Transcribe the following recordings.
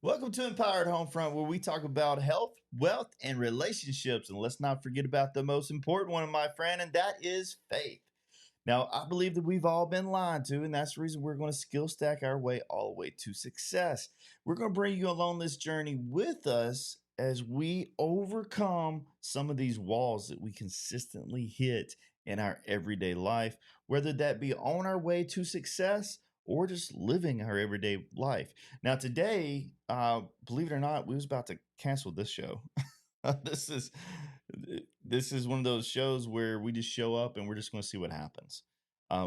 Welcome to Empowered Homefront, where we talk about health, wealth, and relationships. And let's not forget about the most important one, my friend, and that is faith. Now, I believe that we've all been lied to, and that's the reason we're going to skill stack our way all the way to success. We're going to bring you along this journey with us as we overcome some of these walls that we consistently hit in our everyday life, whether that be on our way to success or just living our everyday life. Now, today, believe it or not, we was about to cancel this show. this is this is one of those shows where we just show up and we're just going to see what happens.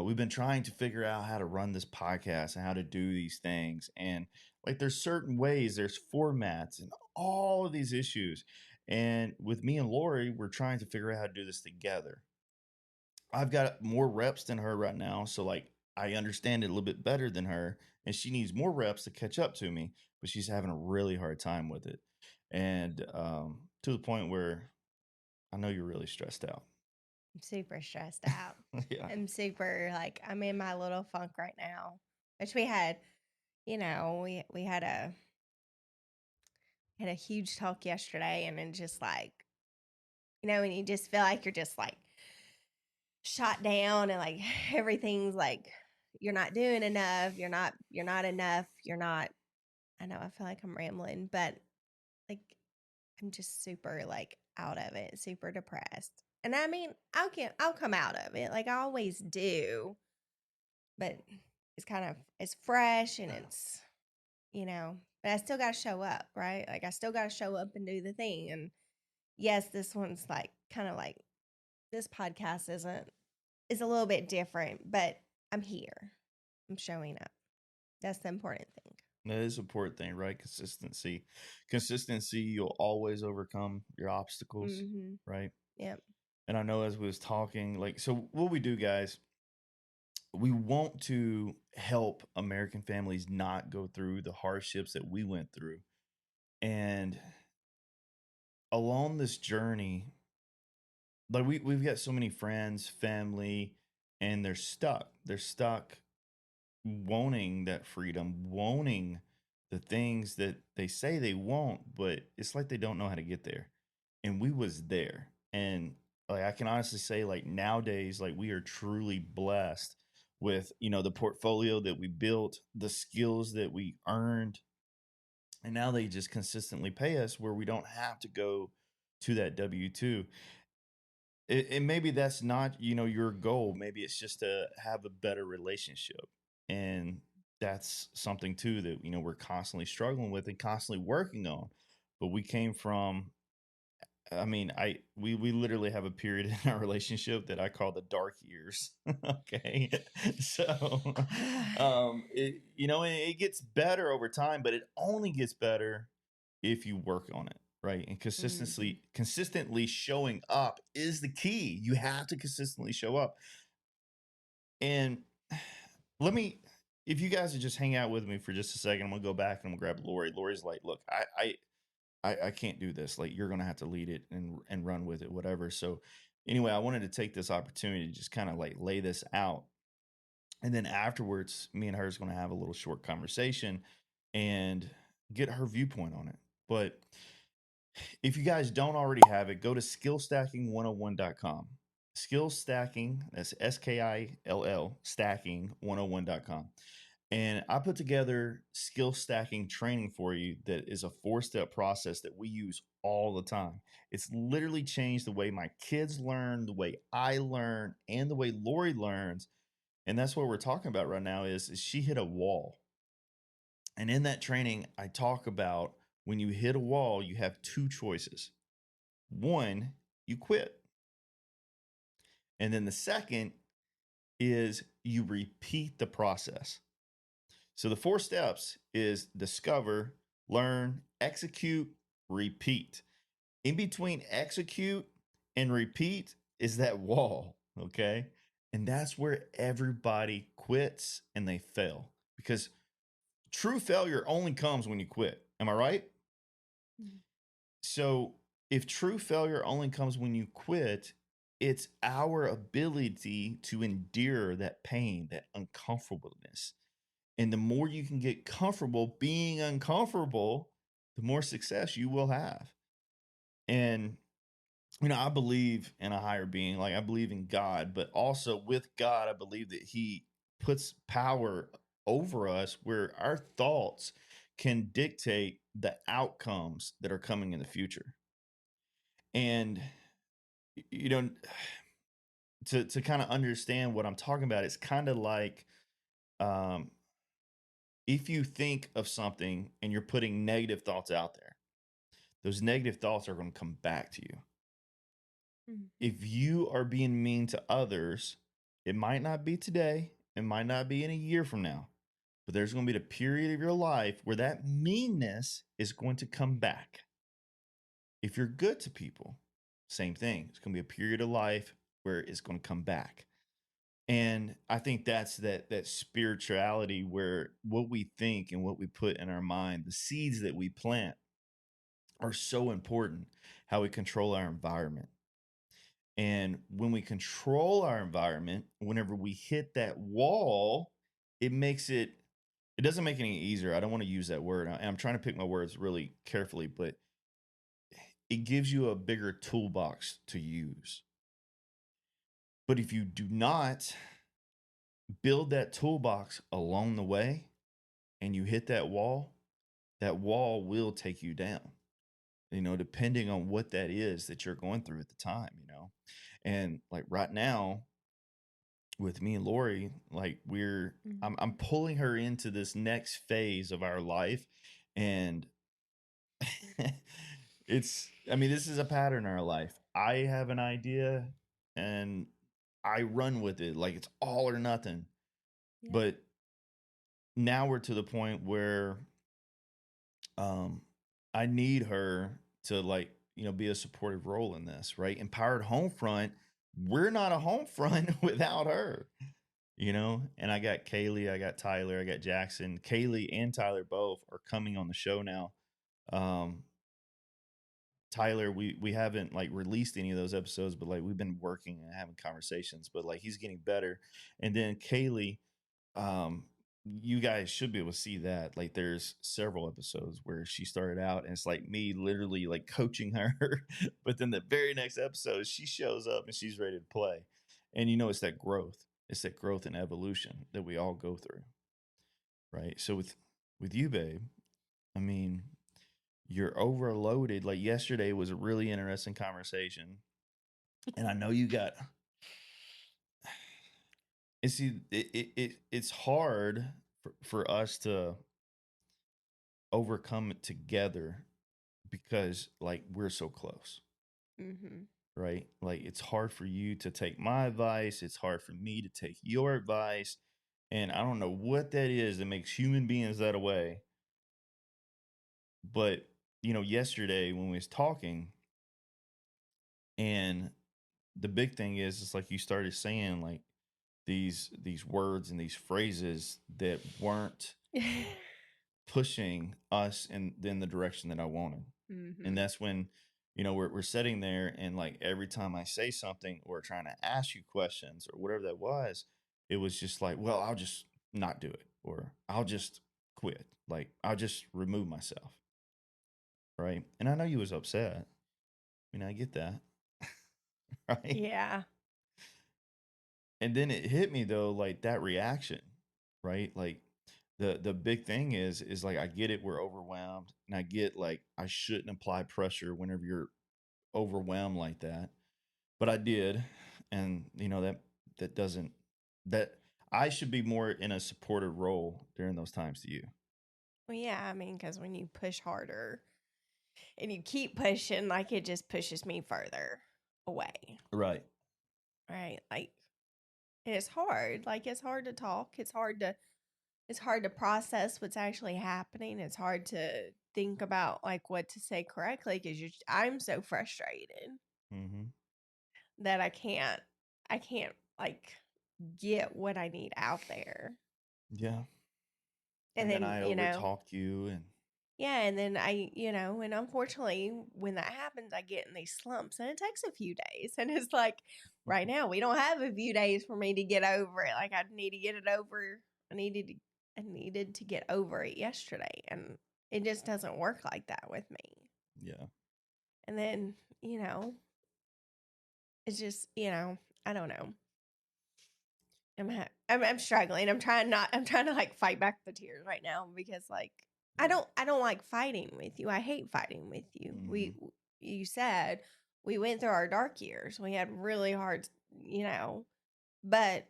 We've been trying to figure out how to run this podcast and how to do these things, and like there's certain ways, there's formats, and all of these issues. And with me and Lori, we're trying to figure out how to do this together. I've got more reps than her right now, so like I understand it a little bit better than her, and she needs more reps to catch up to me, but she's having a really hard time with it, and to the point where I know you're really stressed out. I'm super stressed out. Yeah. I'm in my little funk right now. Which we had, we had a huge talk yesterday, and then just like, when you just feel like you're just like shot down, and like everything's like you're not doing enough, you're not enough, you're not. I know I feel like I'm rambling, but like I'm just super like out of it, super depressed. And I mean, I'll come out of it like I always do, but it's fresh and but I still got to show up, right? Like I still got to show up and do the thing. And yes, this one's like kind of like this podcast is a little bit different, but I'm here. I'm showing up. That's the important thing. That is an important thing, right? Consistency, you'll always overcome your obstacles, Mhm. right? Yep. And I know as we was talking, like, so what we do, guys, we want to help American families not go through the hardships that we went through. And along this journey, like we've got so many friends, family, and they're stuck. They're stuck wanting that freedom, wanting the things that they say they want, but it's like they don't know how to get there. And we was there. And like I can honestly say, like nowadays, like we are truly blessed with, the portfolio that we built, the skills that we earned, and now they just consistently pay us where we don't have to go to that W-2. And maybe that's not, your goal. Maybe it's just to have a better relationship. And that's something too that, we're constantly struggling with and constantly working on. But we came from, I mean, we literally have a period in our relationship that I call the dark years. Okay. So it gets better over time, but it only gets better if you work on it, right? And Mhm. consistently showing up is the key. You have to consistently show up. And let me, if you guys would just hang out with me for just a second, I'm gonna go back and I'm gonna grab Lori. Lori's like, look, I can't do this. Like you're gonna have to lead it and run with it, whatever. So anyway, I wanted to take this opportunity to just kind of like lay this out. And then afterwards, me and her is gonna have a little short conversation and get her viewpoint on it. But if you guys don't already have it, go to skillstacking101.com. Skill stacking, that's SKILL, stacking101.com. And I put together skill stacking training for you that is a 4-step process that we use all the time. It's literally changed the way my kids learn, the way I learn, and the way Lori learns. And that's what we're talking about right now is she hit a wall. And in that training, I talk about when you hit a wall, you have two choices. One, you quit. And then the second is you repeat the process. So the 4 steps is discover, learn, execute, repeat. In between execute and repeat is that wall, okay? And that's where everybody quits and they fail because true failure only comes when you quit. Am I right? Mhm. So if true failure only comes when you quit, it's our ability to endure that pain, that uncomfortableness. And the more you can get comfortable being uncomfortable, the more success you will have. And I believe in a higher being, like I believe in God, but also with God, I believe that He puts power over us where our thoughts can dictate the outcomes that are coming in the future. And you know, to kind of understand what I'm talking about, it's kind of like um, if you think of something and you're putting negative thoughts out there, those negative thoughts are going to come back to you. Mhm. If you are being mean to others, it might not be today, it might not be in a year from now, but there's going to be the period of your life where that meanness is going to come back. If you're good to people, same thing. It's going to be a period of life where it's going to come back. And I think that's that spirituality where what we think and what we put in our mind, the seeds that we plant are so important, how we control our environment. And when we control our environment, whenever we hit that wall, it doesn't make it any easier. I don't want to use that word. I'm trying to pick my words really carefully, but it gives you a bigger toolbox to use. But if you do not build that toolbox along the way and you hit that wall will take you down, depending on what that is that you're going through at the time. And like right now, with me and Lori, like I'm Mhm. pulling her into this next phase of our life. And this is a pattern in our life. I have an idea and I run with it like it's all or nothing. Yeah. But now we're to the point where um I need her to be a supportive role in this, right? Empowered home front, we're not a home front without her. And I got Kaylee, I got Tyler, I got Jackson. Kaylee and Tyler both are coming on the show now. um Tyler, we haven't like released any of those episodes, but like we've been working and having conversations, but like he's getting better. And then Kaylee, um you guys should be able to see that like there's several episodes where she started out and it's like me literally like coaching her but then the very next episode she shows up and she's ready to play. And it's that growth and evolution that we all go through, right? So with you, babe, I mean, you're overloaded. Like yesterday was a really interesting conversation, and I know you got. It's hard for us to overcome it together because like we're so close, Mhm. right? Like it's hard for you to take my advice, it's hard for me to take your advice, and I don't know what that is that makes human beings that way. But yesterday when we was talking, and the big thing is it's like you started saying like these words and these phrases that weren't pushing us in the direction that I wanted. And Mhm. that's when we're sitting there and like every time I say something or trying to ask you questions or whatever that was, it was just like, well, I'll just not do it, or I'll just quit, like I'll just remove myself, right? And I know you was upset. I get that. Right? Yeah. And then it hit me though, like that reaction, right? Like the big thing is like I get it, we're overwhelmed, and I get like I shouldn't apply pressure whenever you're overwhelmed like that. But I did. And that doesn't that I should be more in a supportive role during those times to you. Well, yeah, I mean, because when you push harder and you keep pushing, like it just pushes me further away. Right. Right. Like it's hard. Like it's hard to talk. It's hard to process what's actually happening. It's hard to think about like what to say correctly because I'm so frustrated Mm-hmm. that I can't like get what I need out there. Yeah. And And then then, I overtalked you and yeah, and then and unfortunately when that happens, I get in these slumps and it takes a few days. And it's like right now we don't have a few days for me to get over it. Like I need to get it over. I needed to I needed to get over it yesterday, and it just doesn't work like that with me. Yeah. And then, it's just, I don't know. I'm struggling. I'm trying to like fight back the tears right now because like I don't like fighting with you. I hate fighting with you. You said we went through our dark years. We had really hard, but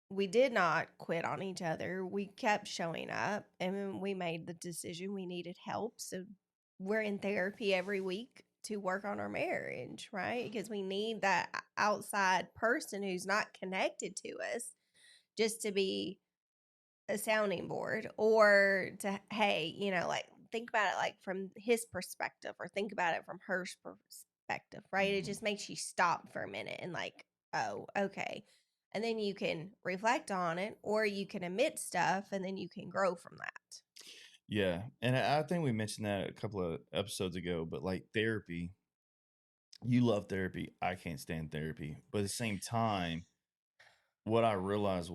we did not quit on each other. We kept showing up and we made the decision we needed help. So we're in therapy every week to work on our marriage, right? Because we need that outside person who's not connected to us just to be a sounding board or to, hey, like think about it like from his perspective or think about it from her perspective, right? It just makes you stop for a minute and like, oh, okay. And then you can reflect on it or you can admit stuff and then you can grow from that. Yeah. And I think we mentioned that a couple of episodes ago, but like therapy, you love therapy. I can't stand therapy. But at the same time, what I realized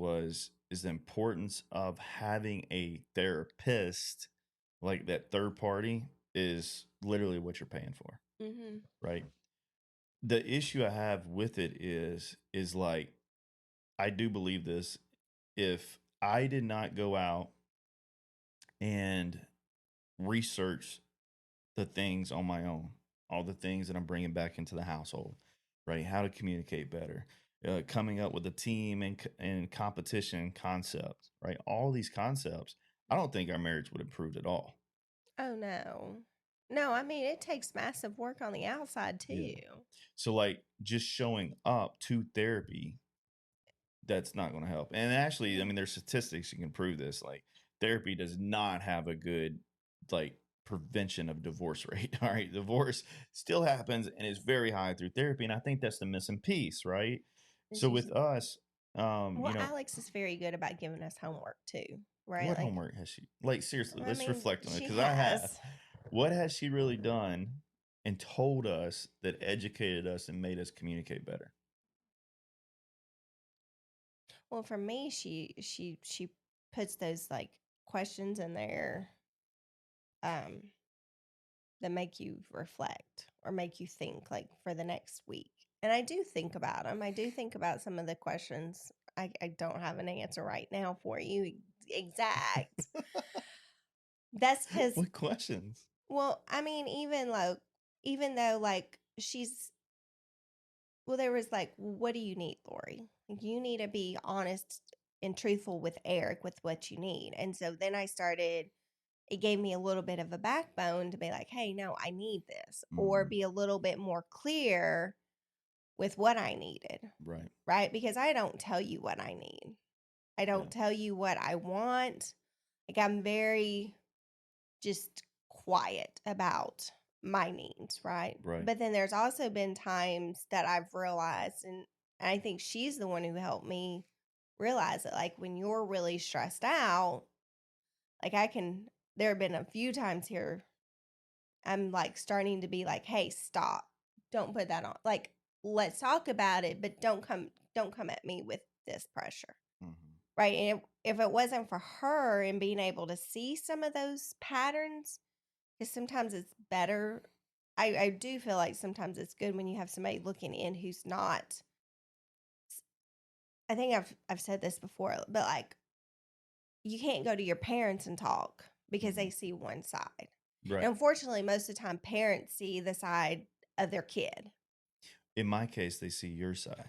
is the importance of having a therapist, like that third party is literally what you're paying for, Mm-hmm. right? The issue I have with it is like I do believe this. If I did not go out and research the things on my own, all the things that I'm bringing back into the household, right? How to communicate better, coming up with a team and competition concepts, right? All these concepts, I don't think our marriage would improve at all. Oh, no. No, I mean, it takes massive work on the outside Yeah. too. So, like, just showing up to therapy, that's not going to help. And actually, I mean, there's statistics you can prove this. Like, therapy does not have a good, like, prevention of divorce rate. All right. Divorce still happens and is very high through therapy. And I think that's the missing piece, right? It's So just, with us, well, Alex is very good about giving us homework too, right? what Like, homework has she, like, seriously, I let's mean, reflect on it she because I have. has. What has she really done and told us that educated us and made us communicate better? Well, for me, she puts those like questions in there, um, that make you reflect or make you think like for the next week. And I do think about them. I do think about some of the questions. I don't have an answer right now for you exact. That's because, What questions? well, I mean, even though like she's, well, there was like, what do you need, Lori? Like, you need to be honest and truthful with Eric with what you need. And so then I started, it gave me a little bit of a backbone to be like, hey, no, I need this, or be a little bit more clear with what I needed. Right. Right. Because I don't tell you what I need, I don't tell you what I want. Like, I'm very just quiet about my needs, right? Right. But then there's also been times that I've realized, and I think she's the one who helped me realize that, like, when you're really stressed out, like, there have been a few times here, I'm like starting to be like, hey, stop. Don't put that on. Like, let's talk about it, but don't come at me with this pressure. Right. And if it wasn't for her and being able to see some of those patterns, because sometimes it's better. I do feel like sometimes it's good when you have somebody looking in who's not. I think I've said this before, but like, you can't go to your parents and talk because they see one side. Right. And unfortunately, most of the time, parents see the side of their kid. In my case, they see your side.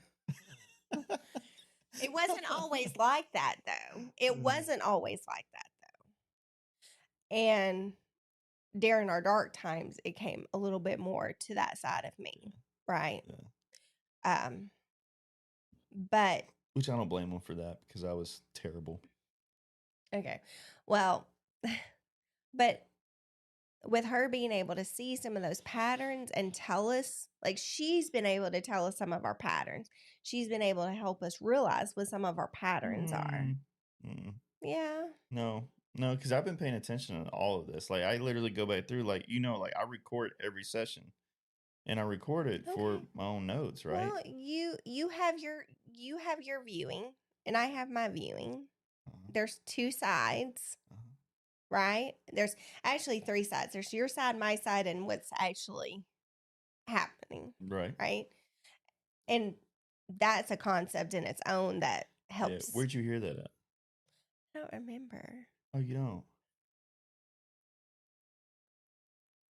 It wasn't always like that, though. It wasn't always like that, though. And during our dark times, it came a little bit more to that side of me, right? Yeah. But Which I don't blame them for that because I was terrible. okay, well, but with her being able to see some of those patterns and tell us, like, she's been able to tell us some of our patterns. She's been able to help us realize what some of our patterns are. Yeah. No, because I've been paying attention to all of this. Like, I literally go back through, like, like, I record every session, and I record it for Okay. my own notes, right? Well, you have your viewing, and I have my viewing. there's two sides, Uh-huh. right? There's actually three sides. There's your side, my side, and what's actually happening, Right. right? And that's a concept in its own that Yeah. helps. Where'd you hear that at? I don't remember. Oh, you don't?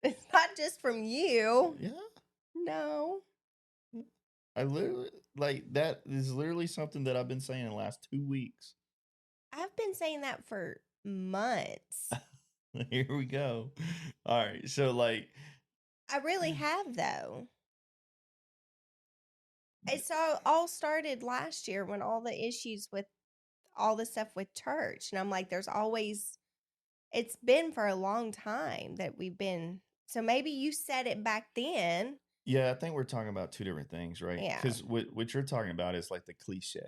It's not just from you. Yeah. No. I literally like that is literally something that I've been saying in the last 2 weeks. I've been saying that for months. Here we go. All right. So like I really have, though. It's all started last year when all the issues with all the stuff with church. And I'm like, it's been for a long time that we've been. So maybe you said it back then. yeah, I think we're talking about two different things, right? Yeah. Because what you're talking about is like the cliche.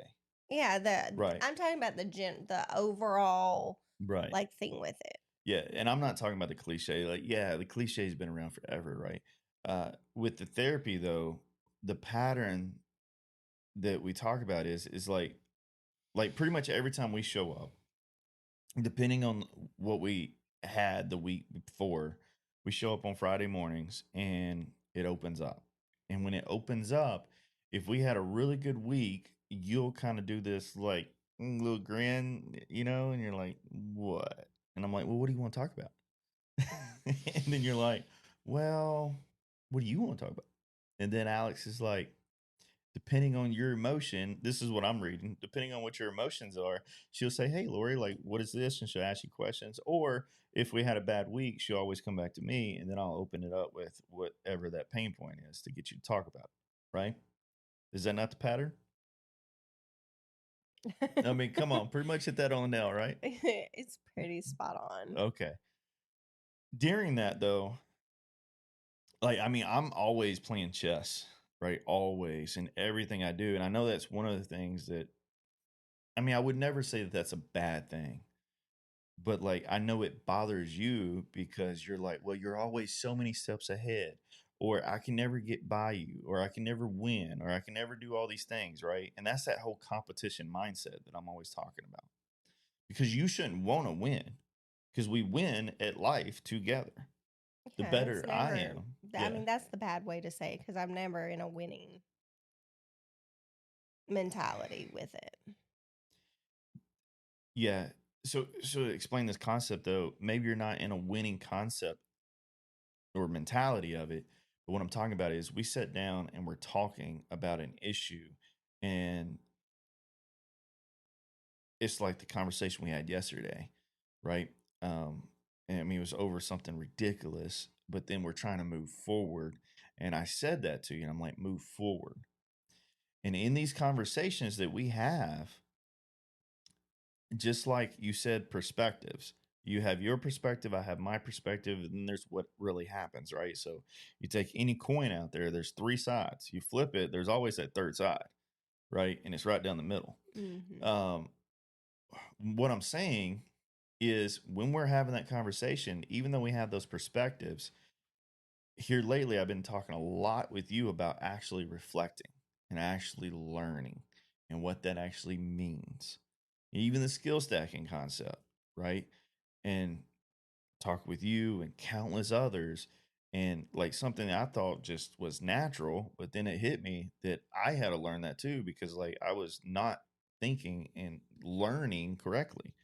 Yeah. Right. I'm talking about the overall Right. like thing with it. Yeah, and I'm not talking about the cliche. Like, yeah, the cliche's been around forever, right? With the therapy though, the pattern that we talk about is like pretty much every time we show up, depending on what we had the week before, we show up on Friday mornings and it opens up. And when it opens up, if we had a really good week, you'll kind of do this like little grin, and you're like, what? And I'm like, well, what do you want to talk about? And then you're like, well, what do you want to talk about? And then Alex is like, depending on your emotion, this is what I'm reading. Depending on what your emotions are, she'll say, hey, Lori, like, what is this? And she'll ask you questions. Or if we had a bad week, she'll always come back to me and then I'll open it up with whatever that pain point is to get you to talk about it. Right? Is that not the pattern? I mean, come on, pretty much hit that on the nail, right? It's pretty spot on. Okay. During that, though, like, I mean, I'm always playing chess, right? Always in everything I do. And I know that's one of the things that, I mean, I would never say that that's a bad thing, but like, I know it bothers you because you're like, well, you're always so many steps ahead, or I can never get by you, or I can never win, or I can never do all these things, right? And that's that whole competition mindset that I'm always talking about because you shouldn't want to win because we win at life together. The Yeah, it's better I never. am. I Yeah. mean, that's the bad way to say it because I'm never in a winning mentality with it. Yeah. So to explain this concept though, maybe you're not in a winning concept or mentality of it, but what I'm talking about is we sit down and we're talking about an issue and it's like the conversation we had yesterday, right? Um and I mean it was over something ridiculous, but then we're trying to move forward and I said that to you and I'm like move forward. And in these conversations that we have, just like you said, perspectives. You have your perspective, I have my perspective, and then there's what really happens, right? So you take any coin out there, there's three sides. You flip it, there's always that third side, right? And it's right down the middle. Mm-hmm. What I'm saying is when we're having that conversation, even though we have those perspectives, here lately, I've been talking a lot with you about actually reflecting and actually learning and what that actually means. Even the skill stacking concept, right? And talk with you and countless others. And like something that I thought just was natural, but then it hit me that I had to learn that too because like I was not thinking and learning correctly.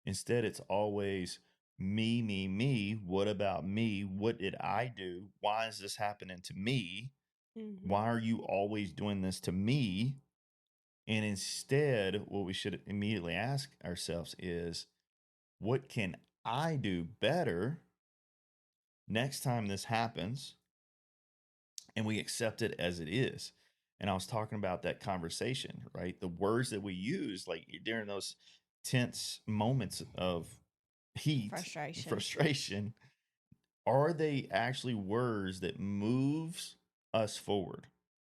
Instead, it's always me, me, me. What about me? What did I do? Why is this happening to me? Mm-hmm. Why are you always doing this to me? And instead, what we should immediately ask ourselves is, what can I do better next time this happens? And we accept it as it is. And I was talking about that conversation, right? The words that we use, like during those tense moments of heat, frustration, are they actually words that moves us forward?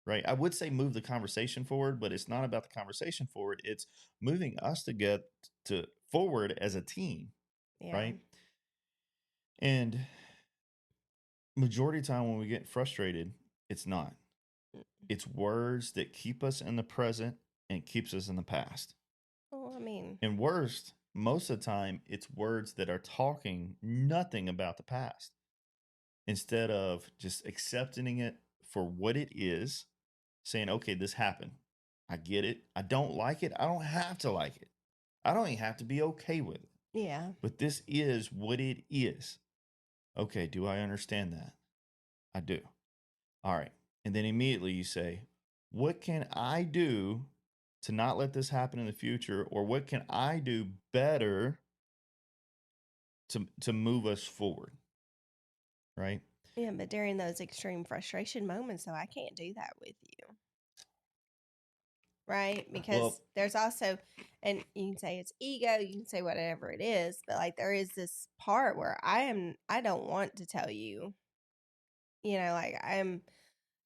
Right? I would say move the conversation forward, but it's not about the conversation forward. It's moving us to get to forward as a team, Yeah. right? And majority of the time when we get frustrated, it's not. It's words that keep us in the present and keeps us in the past. Well, I mean, And worst, most of the time it's words that are talking nothing about the past instead of just accepting it for what it is, saying, okay, this happened. I get it. I don't like it. I don't have to like it. I don't even have to be okay with it. Yeah. But this is what it is. Okay, do I understand that? I do. All right. And then immediately you say, what can I do to not let this happen in the future? Or what can I do better to move us forward? Right? Yeah, but during those extreme frustration moments, though, I can't do that with you. Right? Because Well, there's also, and you can say it's ego, you can say whatever it is, but like there is this part where I don't want to tell you, like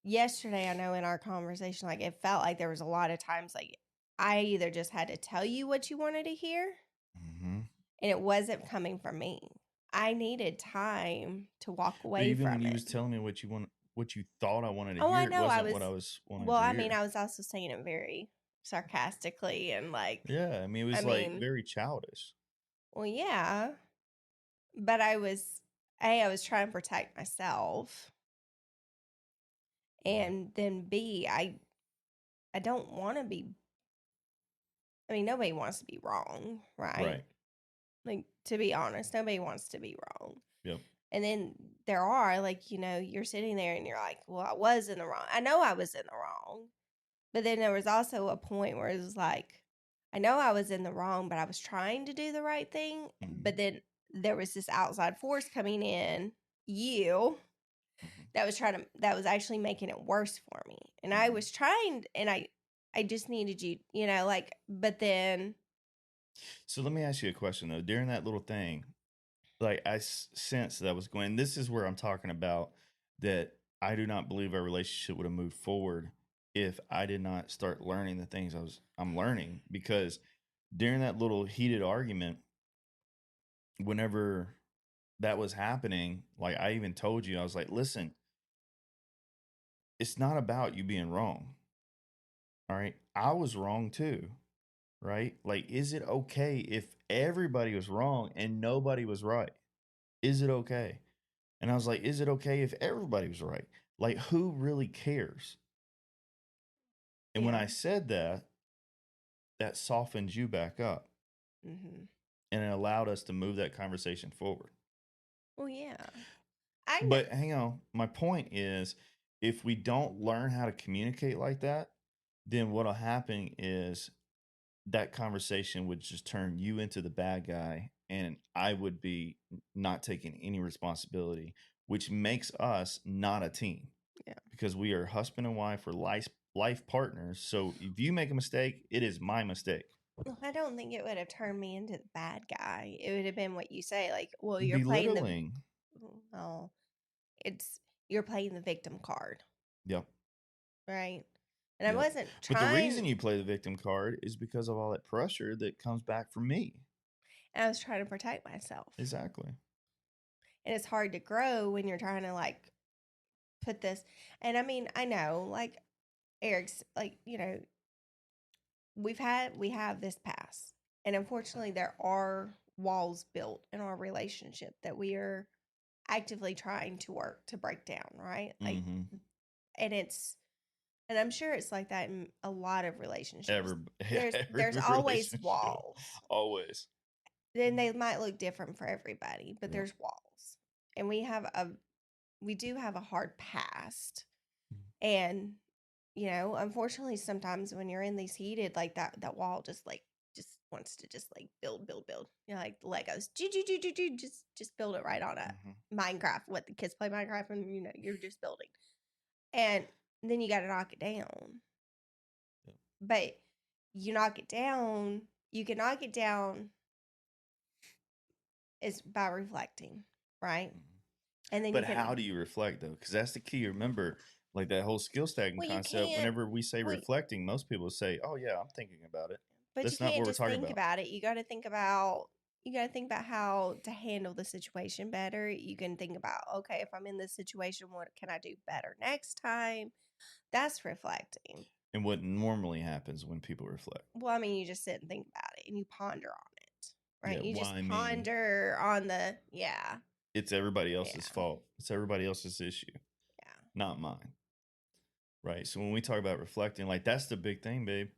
yesterday, I know in our conversation, like it felt like there was a lot of times like I either just had to tell you what you wanted to hear mm-hmm. and it wasn't coming from me. I needed time to walk But away even from when you it. was telling me what you thought I wanted to Oh, I hear, it know. I wasn't what was, I was wanting well, to I mean, hear. I was also saying it very sarcastically and like, Yeah, I mean, it I was like mean, very childish. well, yeah, but I was trying to protect myself. And then B, I don't want to be, I mean, nobody wants to be wrong, right? Right. Like, to be honest, nobody wants to be wrong. Yep. And then there are, like, you're sitting there and you're like, well, I was in the wrong. I know I was in the wrong. But then there was also a point where it was like, I know I was in the wrong, but I was trying to do the right thing. Mm-hmm. But then there was this outside force coming in, you, Mm-hmm. that was actually making it worse for me. And I Mm-hmm. was trying, and I just needed you, like, but then, So let me ask you a question though. During that little thing, like sensed that was going. This is where I'm talking about that. I do not believe our relationship would have moved forward if I did not start learning the things I'm learning. Because during that little heated argument, whenever that was happening, like I even told you, I was like, listen, it's not about you being wrong. All right. I was wrong too. Right. Like, is it okay if everybody was wrong and nobody was right? Is it okay? And I was like, is it okay if everybody was right? Like, who really cares? And when yeah. I said that, that softened you back up Mm-hmm. and it allowed us to move that conversation forward. Well, yeah. I know. But hang on, my point is if we don't learn how to communicate like that, then what'll happen is that conversation would just turn you into the bad guy and I would be not taking any responsibility, which makes us not a team. Yeah. Because we are husband and wife, we're life partners. So if you make a mistake, it is my mistake. Well, I don't think it would have turned me into the bad guy. It would have been what you say, like, well, you're playing the, Belittling. no, it's, you're playing the victim card, Yep. right? And I Yep. wasn't But the trying, reason you play the victim card is because of all that pressure that comes back from me. and I was trying to protect myself. Exactly. And it's hard to grow when you're trying to like put this. And I mean, I know, like Eric's, like, we have this past, and unfortunately, there are walls built in our relationship that we are actively trying to work to break down, right? Like, Mm-hmm. and and I'm sure it's like that in a lot of relationships. Every There's always relationship. walls. Always. Then they might look different for everybody, but Yep. there's walls. And we do have a hard past. And, unfortunately sometimes when you're in these heated, like that wall just wants to just like build. Like the Legos. Just build it right on a Mm-hmm. Minecraft. What the kids play Minecraft and you're just building. And then you gotta knock it down. Yep. But you knock it down, you can knock it down is by reflecting, right? Mm-hmm. And then But you can, how do you reflect though? Because that's the key. Remember, like that whole skill stacking well, you concept. can't, Whenever we say well, reflecting, most people say, "Oh yeah, I'm thinking about it." but you That's not can't what we're just talking think about. about it. You got to think about how to handle the situation better. You can think about, okay, if I'm in this situation, what can I do better next time? That's reflecting. And what normally happens when people reflect. Well, I mean, you just sit and think about it and you ponder on it. right? Yeah, You just why me? ponder on the, yeah, It's everybody else's yeah, fault. It's everybody else's issue, yeah. not mine. Right. So when we talk about reflecting, like that's the big thing, babe,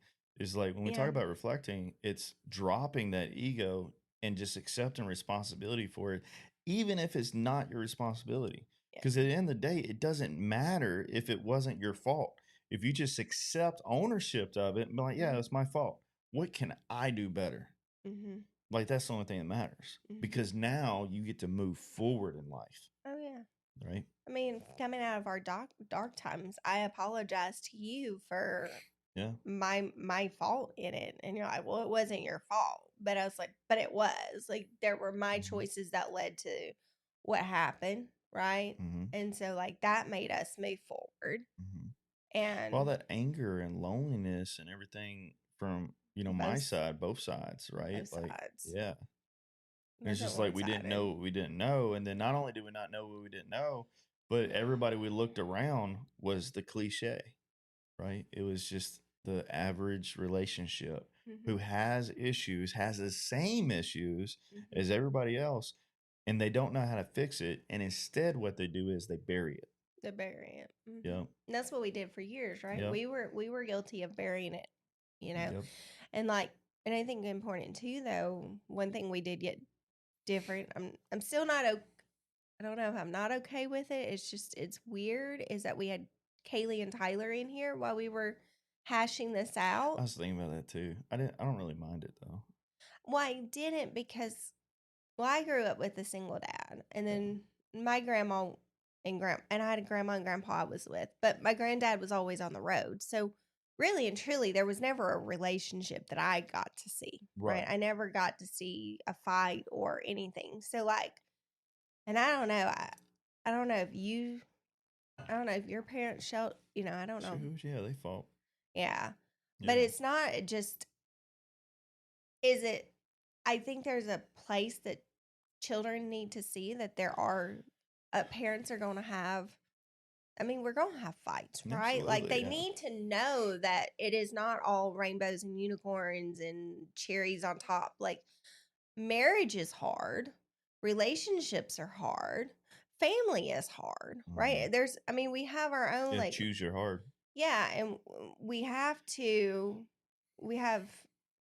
is like when we talk Yeah. about reflecting, it's dropping that ego and just accepting responsibility for it, even if it's not your responsibility. Yeah. Because at the end of the day, it doesn't matter if it wasn't your fault. If you just accept ownership of it and be like, yeah, Mhm. it's my fault. What can I do better? Mhm. Like that's the only thing that matters. Mhm. Because now you get to move forward in life. Oh yeah. Right. I mean, coming out of our dark times, I apologize to you for Yeah. my fault in it. And you're like, well, it wasn't your fault. But I was like, but it was. Like there were my Mm-hmm. choices that led to what happened, right? Mm-hmm. And so like that made us move forward. Mm-hmm. All And that anger and loneliness and everything from my both side, both sides, right? both Like, sides. yeah, and it's Wasn't just like one we didn't sided. know what we didn't know, and then not only did we not know what we didn't know, but everybody we looked around was the cliche, right? It was just the average relationship who Mm-hmm. has issues, has the same issues Mm-hmm. as everybody else, and they don't know how to fix it, and instead what they do is they bury it. To bury it. Mm-hmm. Yep. And that's what we did for years, right? Yep. We were guilty of burying it, you know. Yep. And like, and I think important too, though. One thing we did get different. I'm still not. I don't know if I'm not okay with it. It's just it's weird. Is that we had Kaylee and Tyler in here while we were hashing this I out. was thinking about that too. I don't really mind it though. Well, I didn't because well, I grew up with a single dad, and Yeah. then my grandma and I had a grandma and grandpa I was with, but my granddad was always on the road. So really and truly, there was never a relationship that I got to see. Right? Right. I never got to see a fight or anything. So like, and I don't know. I don't know if you. I don't know if your parents showed. I don't know. Shoot, yeah, they fought. Yeah, but Yeah. it's not just. Is it? I think there's a place that children need to see that there are parents are going to have. I mean, we're going to have fights, right? Like Absolutely, they yeah. need to know that it is not all rainbows and unicorns and cherries on top. Like marriage is hard, relationships are hard, family is hard, right? I mean, we have our own Yeah, like, choose your hard. yeah, and we have to, we have,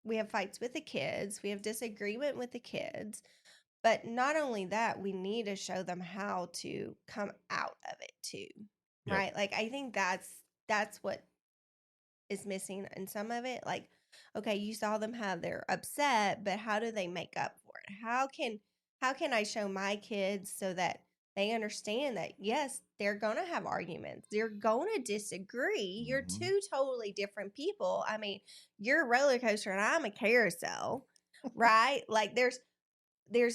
we have fights with the kids, we have disagreement with the kids, but not only that, we need to show them how to come out of it too. Yep. Right? Like I think that's what is missing in some of it. Like, okay, you saw them have their upset, but how do they make up for it? How can I show my kids so that they understand that yes, they're gonna have arguments. They're gonna disagree. You're Mhm. two totally different people. I mean, you're a roller coaster and I'm a carousel, right? Like there's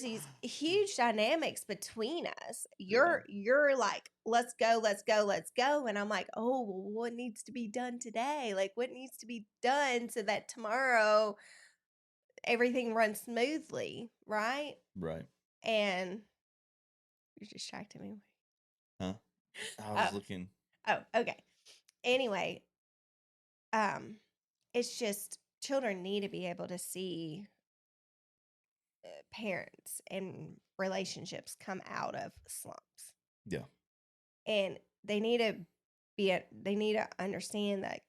these huge dynamics between us. You're like, let's go, let's go, let's go. And I'm like, oh, well, what needs to be done today? Like what needs to be done so that tomorrow everything runs smoothly, right? Right. And you distracted me. Huh? I was Oh, looking. okay. Anyway, it's just children need to be able to see parents and relationships come out of slumps. Yeah. And they need to they need to understand that,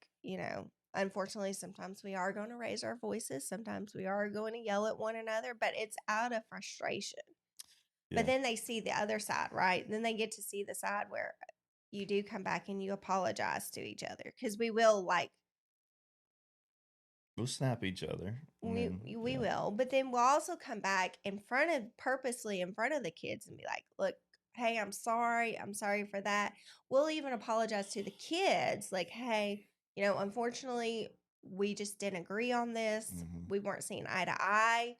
unfortunately sometimes we are going to raise our voices, sometimes we are going to yell at one another, but it's out of frustration. Yeah. But then they see the other side, right? Then they get to see the side where you do come back and you apologize to each other, because we will We'll snap each other. we Yeah. will, but then we'll also come back purposely in front of the kids and be like, look, hey, I'm sorry for that. We'll even apologize to the kids, like, hey, unfortunately we just didn't agree on this. Mhm. We weren't seeing eye to eye.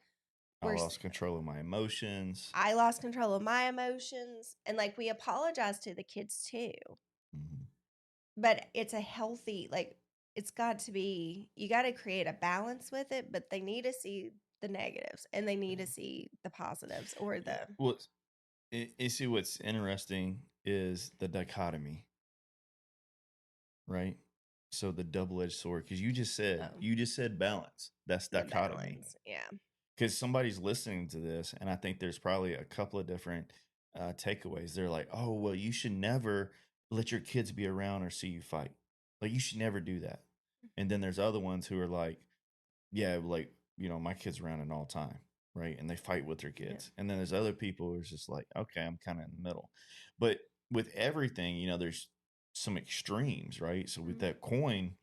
I lost control of my emotions. I lost control of my emotions, and like we apologize to the kids too. Mhm. But it's a healthy, like, it's got to be, you got to create a balance with it, but they need to see the negatives and they need to see the positives or the Well, you see what's interesting is the dichotomy, right? So the double-edged sword, because you just said balance. That's the dichotomy. balance. Yeah. because somebody's listening to this, and I think there's probably a couple of different takeaways. They're like, "Oh, well, you should never let your kids be around or see you fight. Like, you should never do that." And then there's other ones who are like, "Yeah, like my kids around at all time, right?" And they fight with their Yeah. kids. And then there's other people who's just like, "Okay, I'm kind of in the middle." But with everything, there's some extremes, right? So with Mhm. that coin,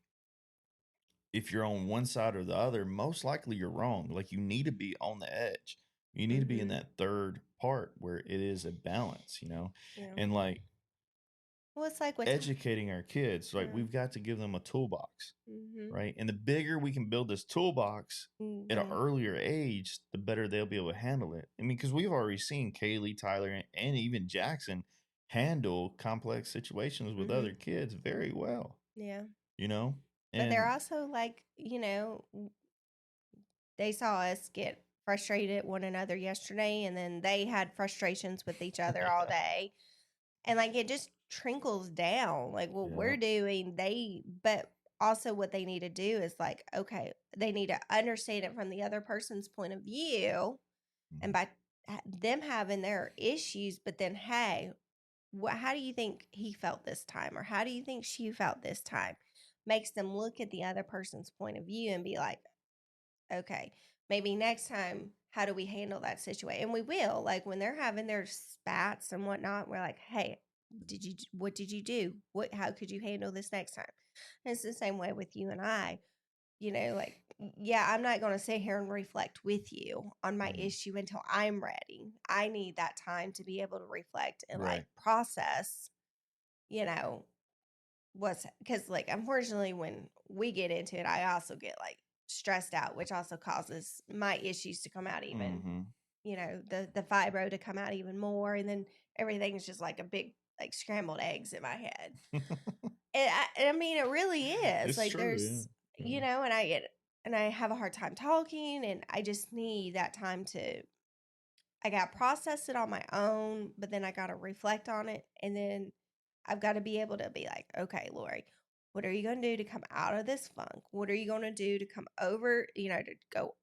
if you're on one side or the other, most likely you're wrong. Like, you need to be on the edge. You need to be in Mhm. that third part where it is a balance. Yeah. And like Well, it's like what time. educating our kids, like Yeah. we've got to give them a toolbox, Mhm. right? And the bigger we can build this toolbox at an Mhm. earlier age, the better they'll be able to handle it. I mean, because we've already seen Kaylee, Tyler, and even Jackson handle complex situations with Mhm. other kids very well, Yeah. you know? But they're And also like, they saw us get frustrated at one another yesterday, and then they had frustrations with each other all yeah, day. And like it just trickles down. Like what yeah. we're doing, but also what they need to do is like, okay, they need to understand it from the other person's point of view. And Mhm. by them having their issues, but then, hey, how do you think he felt this time? Or how do you think she felt this time? Makes them look at the other person's point of view and be like, okay, maybe next time, how do we handle that situation? And we will, like when they're having their spats and whatnot, we're like, hey, what did you do? How could you handle this next time? And it's the same way with you and I, like, yeah, I'm not going to sit here and reflect with you on my Mhm. issue until I'm ready. I need that time to be able to reflect and like Right. process, you know, what's because like unfortunately when we get into it, I also get like stressed out, which also causes my issues to come out even, Mhm. the fibro to come out even more, and then everything's just like a big like scrambled eggs in my head. And I mean, it really is It's like true, there's, yeah. Yeah. and I have a hard time talking, and I just need that time to I got to process it on my own, but then I got to reflect on it. And then I've got to be able to be like, okay, Lori, what are you going to do to come out of this funk? What are you going to do to come over, to go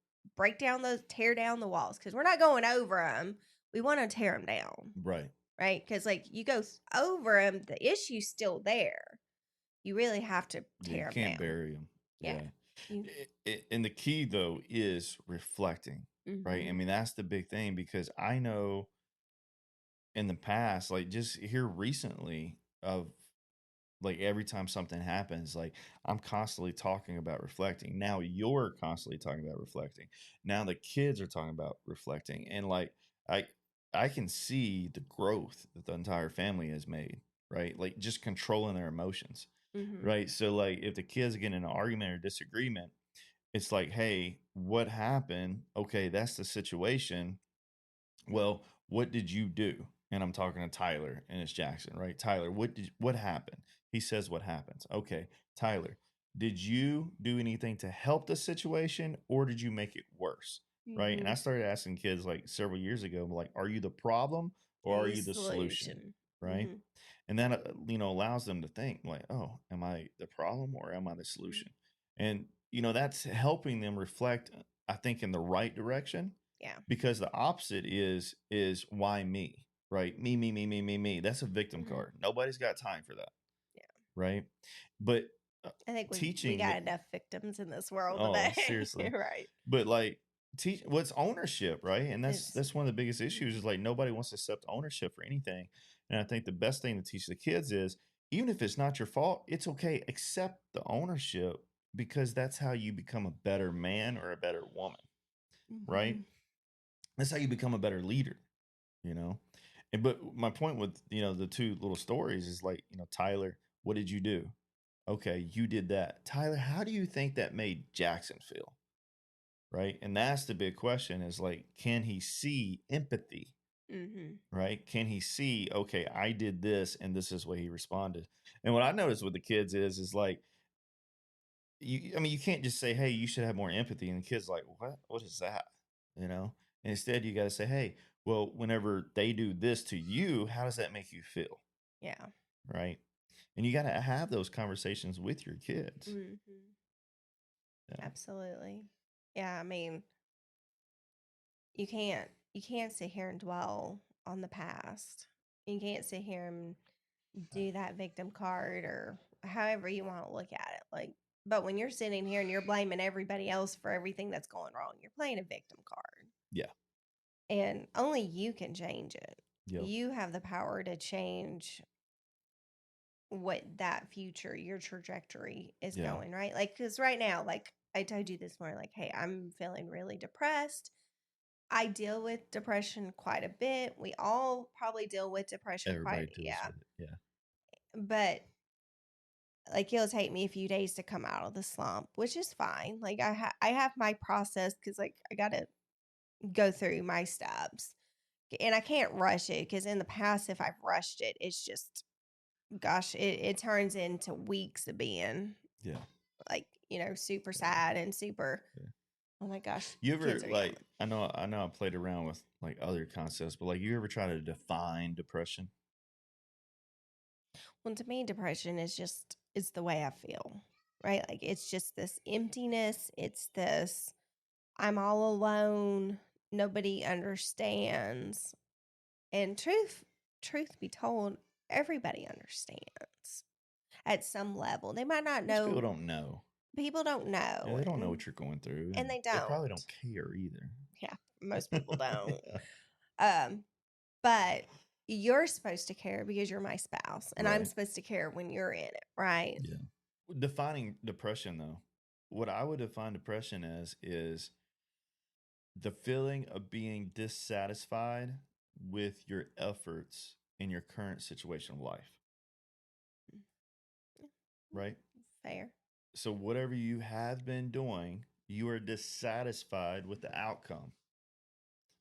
tear down the walls? Because we're not going over them. We want to tear them down, Right. right? Because like you go over them, the issue's still there. You really have to Yeah, you tear them can't down. bury them. Yeah. Yeah. You, And the key though is reflecting, right? I mm-hmm. mean, that's the big thing because I know in the past, like just here recently, of like every time something happens, like I'm constantly talking about reflecting. Now you're constantly talking about reflecting. Now the kids are talking about reflecting. And like I I can see the growth that the entire family has made, right? Like just controlling their emotions. Mm-hmm. Right. So like if the kids get in an argument or disagreement, it's like, hey, what happened? Okay, that's the situation. Well, what did you do? And I'm talking to Tyler and it's Jackson, right? Tyler, what happened? He says what happens. Okay, Tyler, did you do anything to help the situation or did you make it worse? Right? And Mm-hmm. I started asking kids like several years ago, like, are you the problem or are A you the solution? solution. Right? Mm-hmm. And that allows them to think like, oh, am I the problem or am I the solution? And that's helping them reflect, I think, in the right direction, Yeah. because the opposite is why me, right? Me. That's a victim Mm-hmm. card. Nobody's got time for that, Yeah. right? But uh, I think we teaching the got enough victims in this world oh, today. seriously. Right. But like teach what's ownership, right? And that's It's that's one of the biggest issues mhm. is like nobody wants to accept ownership for anything. And I think the best thing to teach the kids is even if it's not your fault, it's okay. Accept the ownership because that's how you become a better man or a better woman, right? Mhm. That's how you become a better leader, you know? And but my point with, the two little stories is like, Tyler, what did you do? Okay, you did that. Tyler, how do you think that made Jackson feel? Right? And that's the big question is like, can he see empathy? Mhm. Right? Can he see, okay, I did this and this is what he responded? And what I noticed with the kids is like, I mean, you can't just say, hey, you should have more empathy. And the kid's like, what? What is that? You know? And instead, you got to say, hey, well, whenever they do this to you, how does that make you feel? Yeah. Right? And you got to have those conversations with your kids. Mhm. Yeah. Absolutely. Yeah, I mean, you can't sit here and dwell on the past. You can't sit here and do that victim card or however you want to look at it. Like, but when you're sitting here and you're blaming everybody else for everything that's going wrong, you're playing a victim card. Yeah. And only you can change it. Yep. You have the power to change what that future, your trajectory is Yeah. going, right? Like, because right now, like I told you this morning, like, hey, I'm feeling really depressed. I deal with depression quite a bit. We all probably deal with depression Everybody quite, deals with it. Yeah. But like it'll take me a few days to come out of the slump, which is fine. Like I have my process because like I gotta go through my steps, and I can't rush it because in the past, if I've rushed it, it's just gosh, it turns into weeks of being Yeah. like super sad and super. Yeah. Oh my gosh, You ever kids are yelling. like? I know I played around with like other concepts, but like, you ever try to define depression? Well, to me, depression is just it's the way I feel, right? Like it's just this emptiness. It's this I'm all alone. Nobody understands. And truth be told, everybody understands at some level. They might not Most people know. don't know. People don't know. Yeah, they don't know and, what you're going through, and they they probably don't. don't care either. Yeah, most people don't. Yeah. But you're supposed to care because you're my spouse, and I'm Right. supposed to care when you're in it, right? Yeah. Defining depression, though, what I would define depression as is the feeling of being dissatisfied with your efforts in your current situation of life. Right? Fair. So, whatever you have been doing, you are dissatisfied with the outcome,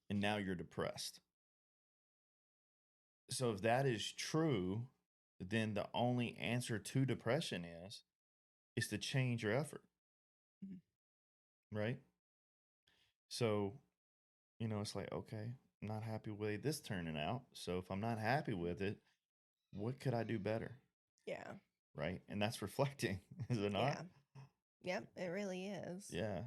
and now you're depressed. So, if that is true, then the only answer to depression is to change your effort, Mhm. right? So, it's like, okay, I'm not happy with the way this turning out. So if I'm not happy with it, what could I do better? Yeah. Right. And that's reflecting, is it not? Yeah. Yep, it really is. Yeah.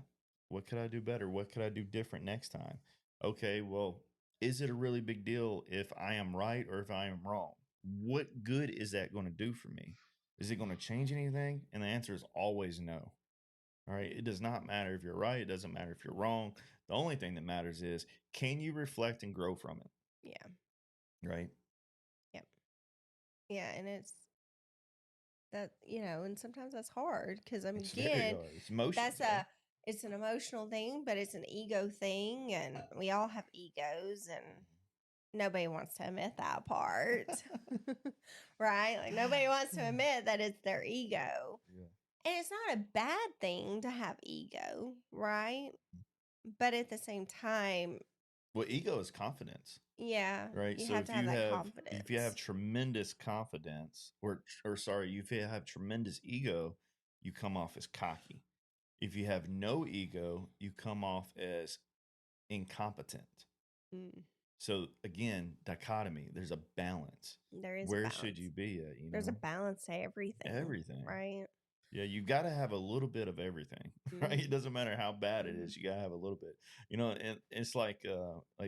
What could I do better? What could I do different next time? Okay, well, is it a really big deal if I am right or if I am wrong? What good is that going to do for me? Is it going to change anything? And the answer is always no. All right. It does not matter if you're right. It doesn't matter if you're wrong. The only thing that matters is, can you reflect and grow from it? Yeah. Right. Yep. Yeah, and it's that and sometimes that's hard because I mean, It's very again, hard. It's emotions, that's right? it's an emotional thing, but it's an ego thing, and we all have egos, and nobody wants to admit that part, right? Like nobody wants to admit that it's their ego, Yeah. and it's not a bad thing to have ego, right? But at the same time, Well, ego is confidence, yeah, right? you So have to have that confidence. if you have tremendous confidence, or sorry, if you have tremendous ego, you come off as cocky. If you have no ego, you come off as incompetent. Mm, So again, dichotomy. There's a balance. there is a Where balance. should you be at? There's a balance to everything. Everything. Right? Yeah, you got to have a little bit of everything, right? It doesn't matter how bad it is. You got to have a little bit, and it's like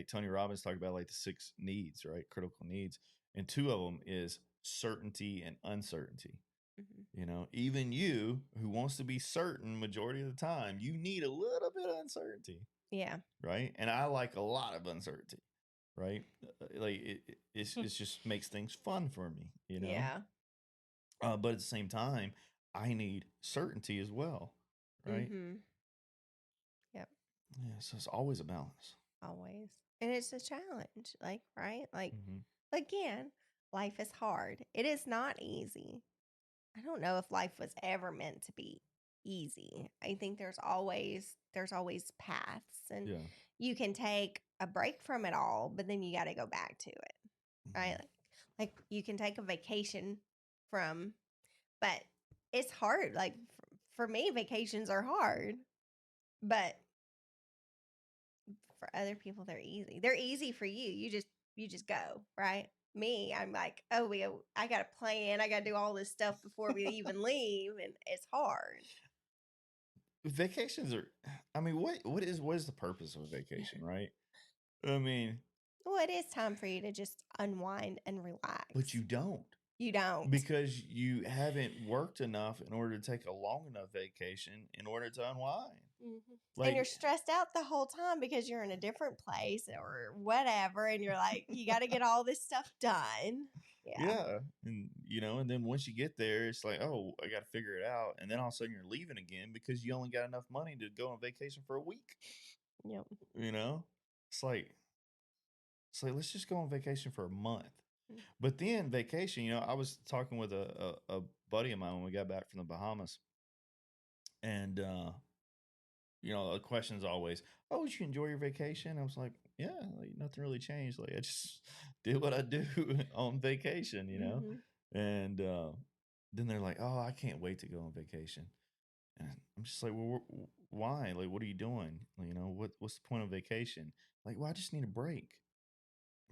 Tony Robbins talked about, like the 6 needs, right? Critical needs. And 2 of them is certainty and uncertainty. Even you who wants to be certain majority of the time, you need a little bit of uncertainty. Yeah. Right. And I like a lot of uncertainty, right? Like it's just makes things fun for me, Yeah. But at the same time, I need certainty as well, right? Yep. Yeah, so it's always a balance. Always. And it's a challenge, like, right? Like, Mm-hmm. again, life is hard. It is not easy. I don't know if life was ever meant to be easy. I think there's always paths, and Yeah. you can take a break from it all, but then you got to go back to it, right? Like you can take a vacation from, but it's hard. Like for me, vacations are hard, but for other people, they're easy. They're easy for you. You just go, right? Me, I'm like, I got to plan. I got to do all this stuff before we even leave, and it's hard. Vacations are, I mean, what is the purpose of a vacation, right? I mean, Well, it is time for you to just unwind and relax. but you don't. You don't. Because you haven't worked enough in order to take a long enough vacation in order to unwind. And you're stressed out the whole time because you're in a different place or whatever. And you're like, you got to get all this stuff done. Yeah. And, and then once you get there, it's like, oh, I got to figure it out. And then all of a sudden you're leaving again because you only got enough money to go on vacation for a week. Yep. It's like, let's just go on vacation for a month. But then vacation, I was talking with a buddy of mine when we got back from the Bahamas. And, the question's always, oh, did you enjoy your vacation? I was like, yeah, nothing really changed. I just did what I do on vacation, And then they're like, oh, I can't wait to go on vacation. And I'm just like, well, why? What are you doing? What's the point of vacation? Well, I just need a break.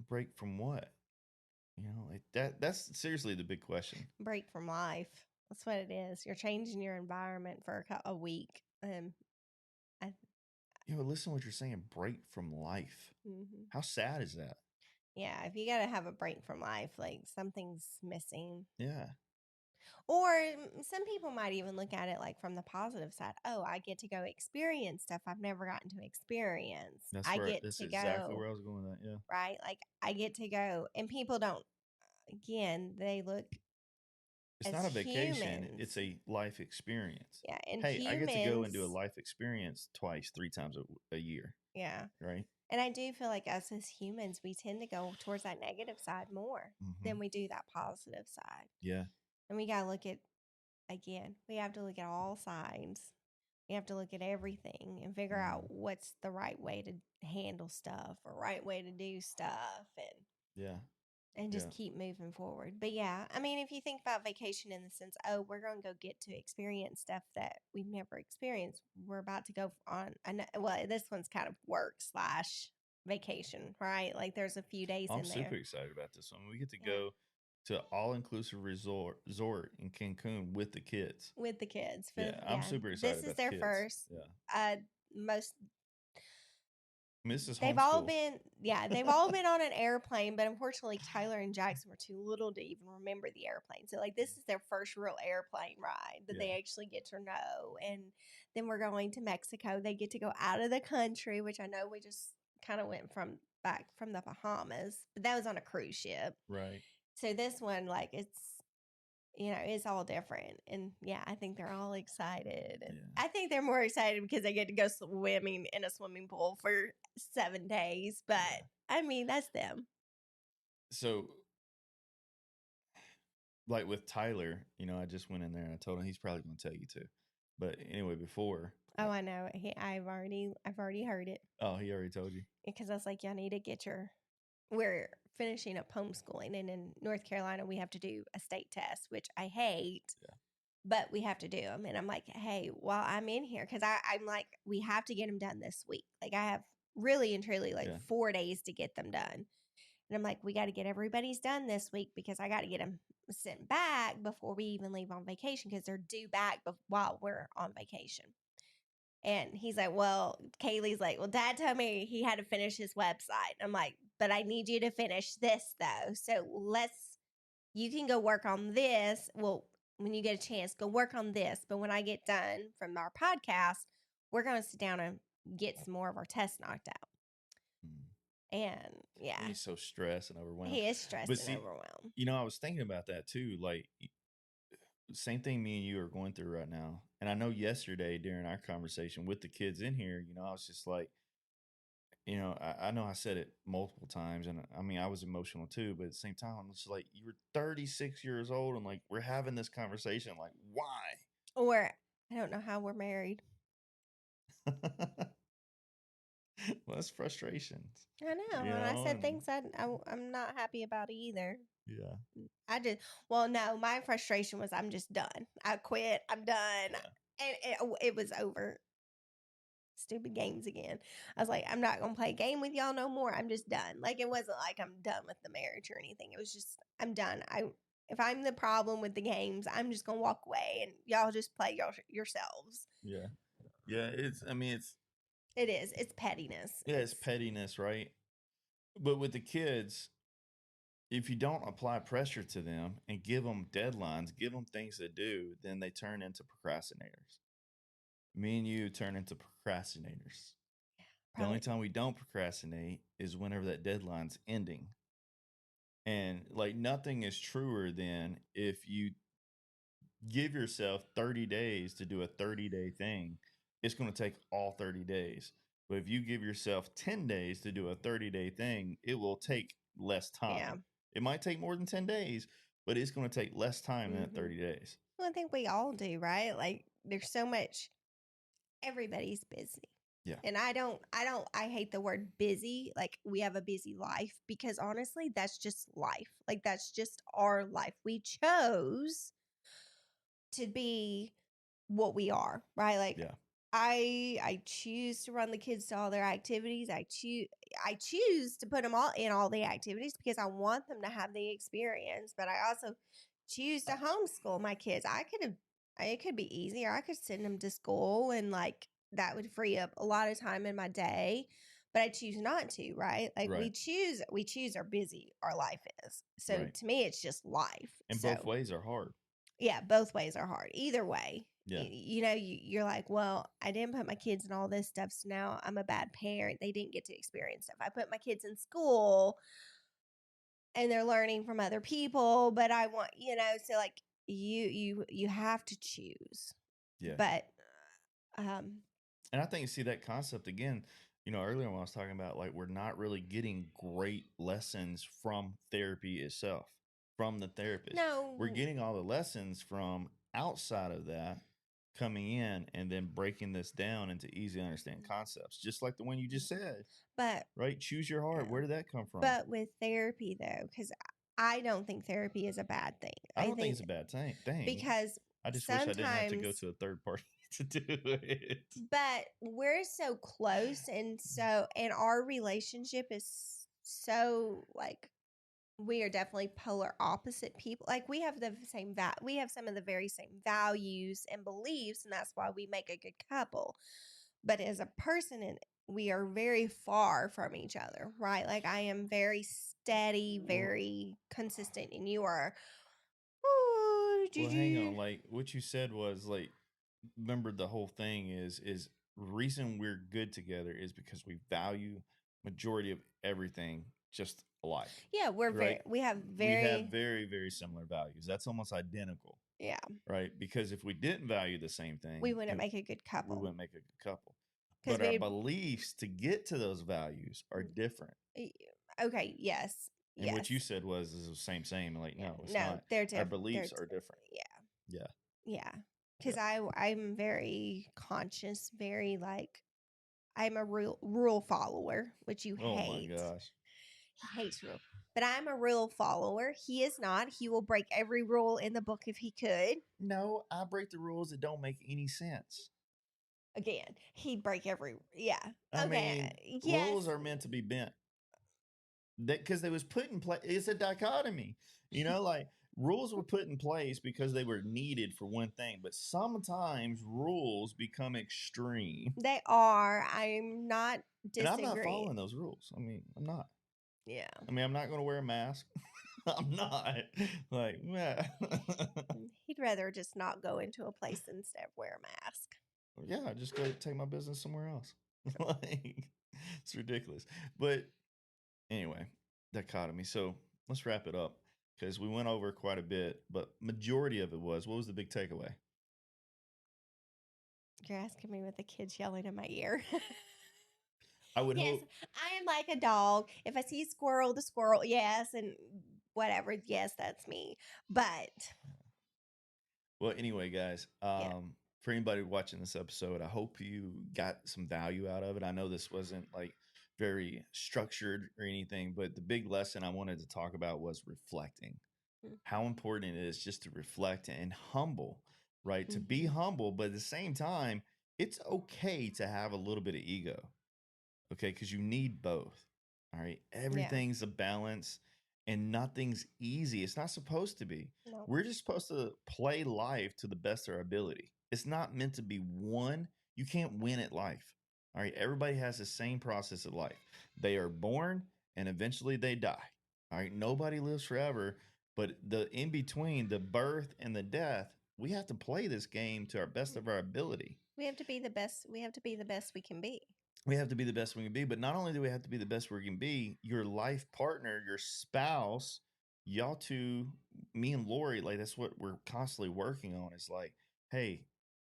A break from what? That's seriously the big question. Break from life. That's what it is. You're changing your environment for a week. Listen to what you're saying. Break from life. How sad is that? Yeah, if you got to have a break from life, something's missing. Yeah. Or some people might even look at it from the positive side. Oh, I get to go experience stuff I've never gotten to experience. That's exactly where I was going with that. Yeah. Right? I get to go. And people don't, again, they look It's not a vacation. It's a life experience. Yeah. And hey, I get to go and do a life experience 3 times a year. Yeah. Right. And I do feel like us as humans, we tend to go towards that negative side more than we do that positive side. Yeah. And we got to look at, again, we have to look at all sides. We have to look at everything and figure out what's the right way to handle stuff or right way to do stuff. And just keep moving forward. But yeah, I mean, if you think about vacation in the sense, oh, we're going to go get to experience stuff that we've never experienced. We're about to go on, this one's kind of work / vacation, right? There's a few days in there. I'm super excited about this one. We get to go to all-inclusive resort in Cancun with the kids. I'm super excited. This is their first. Yeah. They've all been on an airplane, but unfortunately Tyler and Jackson were too little to even remember the airplane. So this is their first real airplane ride that they actually get to know. And then we're going to Mexico. They get to go out of the country, which I know we just kind of went back from the Bahamas, but that was on a cruise ship. Right. So this one, it's all different. And I think they're all excited. And I think they're more excited because they get to go swimming in a swimming pool for 7 days. But I mean, that's them. So, with Tyler, I just went in there and I told him he's probably going to tell you too. But anyway, before. Oh, I know. I've already heard it. Oh, he already told you? Because I was like, y'all need to get we're finishing up homeschooling, and in North Carolina we have to do a state test, which I hate, but we have to do them. And I'm like, hey, while I'm in here, because I'm like, we have to get them done this week. I have really and truly 4 days to get them done. And I'm like, we got to get everybody's done this week because I got to get them sent back before we even leave on vacation because they're due back while we're on vacation. And he's like, well, Kaylee's like, well, Dad told me he had to finish his website. I'm like, but I need you to finish this though. So you can go work on this. Well, when you get a chance, go work on this. But when I get done from our podcast, we're going to sit down and get some more of our tests knocked out. And he's so stressed and overwhelmed. He is stressed and overwhelmed. I was thinking about that too. Same thing me and you are going through right now. And I know yesterday during our conversation with the kids in here, I was just like, I know I said it multiple times, and I mean, I was emotional too, but at the same time, I'm just like, you were 36 years old, and we're having this conversation, why? Or I don't know how we're married. Well, that's frustrations. I know. And I said things I'm not happy about either. Yeah. No, my frustration was I'm just done. I quit. I'm done. Yeah. And it was over. Stupid games again. I was like, I'm not going to play a game with y'all no more. I'm just done. It wasn't like I'm done with the marriage or anything. It was just, I'm done. If I'm the problem with the games, I'm just going to walk away and y'all just play yourselves. Yeah. Yeah. It is. It's pettiness. Yeah, it's pettiness, right? But with the kids, if you don't apply pressure to them and give them deadlines, give them things to do, then they turn into procrastinators. Me and you turn into procrastinators. The only Probably. time we don't procrastinate is whenever that deadline's ending. And like nothing is truer than if you give yourself 30 days to do a 30-day thing, it's going to take all 30 days. But if you give yourself 10 days to do a 30-day thing, it will take less Yeah. time. It might take more than 10 days, but it's going to take less time than that 30 days. Well, I think we all do, right? Like there's so much, everybody's busy. Yeah. And I hate the word busy. Like we have a busy life because honestly, that's just life. Like that's just our life. We chose to be what we are, right? Like Yeah. I choose to run the kids to all their activities. I choose to put them all in all the activities because I want them to have the experience. But I also choose to homeschool my kids. It could be easier. I could send them to school and like that would free up a lot of time in my day. But I choose not to, right? Like we Right. choose how busy our life is. So Right. to me, it's just life. And So both ways are hard. yeah, both ways are hard. Either way, Yeah. you're like, well, I didn't put my kids in all this stuff, so now I'm a bad parent. They didn't get to experience stuff. I put my kids in school and they're learning from other people, but I want, so like you have to choose. Yeah. But And I think, see, that concept again, earlier when I was talking about like we're not really getting great lessons from therapy itself, from the therapist. We're no, getting all the lessons from outside of that coming in and then breaking this down into easy to understand concepts, just like the one you just said, but right? Choose your heart. Where did that come from? but with therapy though, because I don't think therapy is a bad thing. I don't think it's a bad thing. Because I just wish I didn't have to go sometimes to a third party to do it. but we're so close and our relationship is so like we are definitely polar opposite people. Like we have we have some of the very same values and beliefs, and that's why we make a good couple. But as a person, and we are very far from each other, right? Like I am very steady, very consistent, and you are. Well, hang on. Like what you said was like, remember the whole thing is reason we're good together is because we value majority of everything just alike. Yeah, Right? we have We have very, very similar values. That's almost identical, yeah. right? Because if we didn't value the same thing, We wouldn't make a good couple. we wouldn't make a good couple. 'Cause But our we- beliefs to get to those values are different. Okay, yes. And what you said was is the same. Like, no, it's No, not. they're Our different. beliefs are different. Yeah. Yeah. Because I'm very conscious, very like I'm a rule follower, which you Oh my hate. gosh. He hates rule. But I'm a rule follower. He is not. He will break every rule in the book if he could. No, I break the rules that don't make any sense. Again, he'd break every I okay. mean, Yes. rules are meant to be bent. Because they was put in place. It's a dichotomy. Like rules were put in place because they were needed for one thing, but sometimes rules become extreme. They are. I'm not And I'm disagreeing. not following those rules. I mean, I'm not. Yeah. I mean, I'm not going to wear a mask. I'm not. Like, yeah. He'd rather just not go into a place instead of wear a mask. Yeah, just go take my business somewhere else. Like, it's ridiculous. But anyway, dichotomy. So let's wrap it up because we went over quite a bit, but majority of it was, what was the big takeaway? You're asking me with the kids yelling in my ear. I would Yes, hope. I am like a dog. If I see a squirrel, the squirrel, yes, and whatever, yes, that's me. But Well, anyway, guys, for anybody watching this episode, I hope you got some value out of it. I know this wasn't like very structured or anything, but the big lesson I wanted to talk about was reflecting. How important it is just to reflect and humble, right? To be humble, but at the same time, it's okay to have a little bit of ego, okay? Because you need both, all right? Everything's a balance and nothing's easy. It's not supposed to be. no. We're just supposed to play life to the best of our ability. It's not meant to be won. You can't win at life, all right? Everybody has the same process of life. They are born and eventually they die. All right. Nobody lives forever, but the in between the birth and the death, we have to play this game to our best of our ability. We have to be the best. We have to be the best we can be. We have to be the best we can be, but not only do we have to be the best we can be, your life partner, your spouse, y'all two, me and Lori, like that's what we're constantly working on. Is like, hey,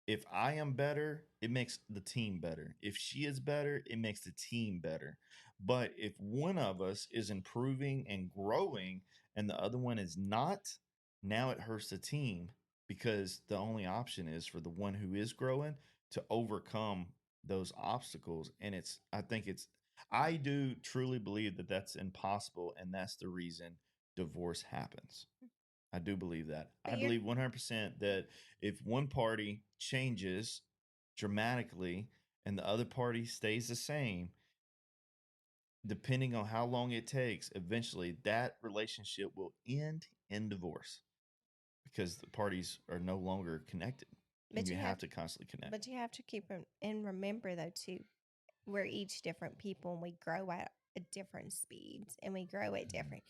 if I am better, it makes the team better. If she is better, it makes the team better. But if one of us is improving and growing and the other one is not, now it hurts the team because the only option is for the one who is growing to overcome those obstacles. And I do truly believe that that's impossible. And that's the reason divorce happens. I do believe that. But I you're believe 100% that if one party changes dramatically and the other party stays the same, depending on how long it takes, eventually that relationship will end in divorce because the parties are no longer connected. And but you you have have to constantly connect. but you have to keep and remember though too, we're each different people and we grow at different speeds and we grow at Mhm. different.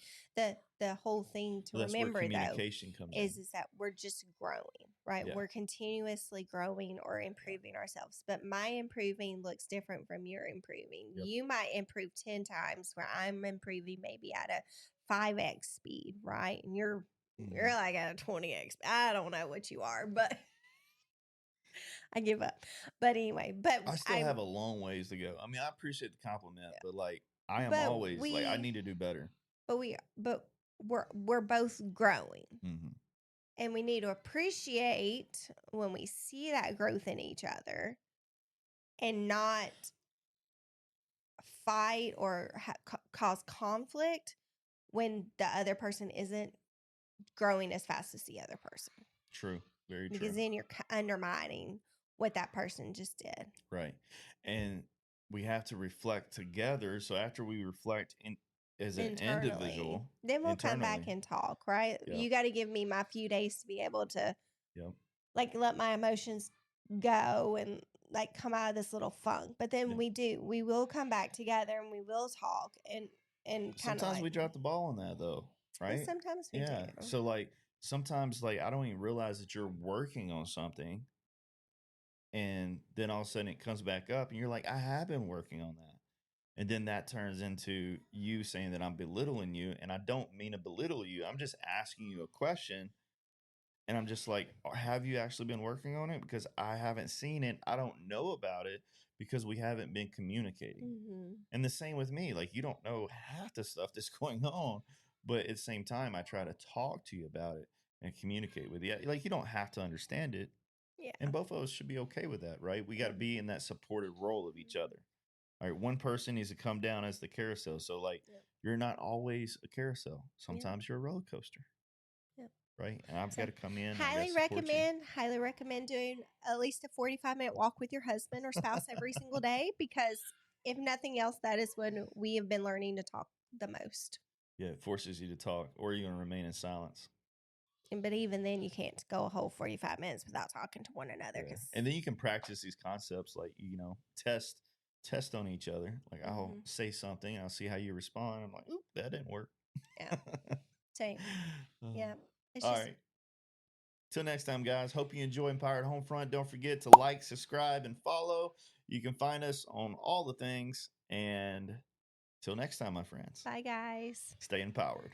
The whole thing to Well, that's where remember though communication comes in. is that we're just growing, right? Yeah. We're continuously growing or improving ourselves. But my improving looks different from your improving. Yep. You might improve 10 times where I'm improving maybe at a 5x speed, right? And you're Mhm. like at a 20x. I don't know what you are, but I give up. But anyway, but I still I'm have a long ways to go. I mean, I appreciate the compliment, but like I am but always like I we need to do better. but we're both growing. Mm-hmm. And we need to appreciate when we see that growth in each other and not fight or cause conflict when the other person isn't growing as fast as the other person. True. Very Because true. then you're undermining what that person just did. Right. And we have to reflect together. So after we reflect as an Internally. individual, Then we'll come back internally. and talk, right? Yep. You got to give me my few days to be able to Yep. like let my emotions go and like come out of this little funk. But then Yep. we will come back together and we will talk and kind of Sometimes like we drop the ball on that though, right? sometimes we Yeah. do. So like sometimes like I don't even realize that you're working on something, and then all of a sudden it comes back up and you're like, I have been working on that. And then that turns into you saying that I'm belittling you, and I don't mean to belittle you. I'm just asking you a question, and I'm just like, have you actually been working on it? Because I haven't seen it. I don't know about it because we haven't been communicating. Mm-hmm. And the same with me. Like, you don't know half the stuff that's going on, but at the same time, I try to talk to you about it and communicate with you. Like, you don't have to understand it. Yeah. And both of us should be okay with that, right? We got to be in that supportive role of each other. All right, one person needs to come down as the carousel. So, like, Yep. you're not always a carousel. Sometimes you're a roller coaster. Yep. Right. And I've got to come in. Highly recommend doing at least a 45-minute walk with your husband or spouse every single day, because if nothing else, that is when we have been learning to talk the most. Yeah, it forces you to talk, or you're going to remain in silence. But even then, you can't go a whole 45 minutes without talking to one another. Yeah. And then you can practice these concepts, like, test on each other. Like, I'll say something, I'll see how you respond. I'm like, oop, that didn't work. Yeah. Same. Yeah. It's All just, right. Till next time, guys. Hope you enjoy Empowered Homefront. Don't forget to like, subscribe, and follow. You can find us on all the things. And till next time, my friends. bye, guys. Stay empowered.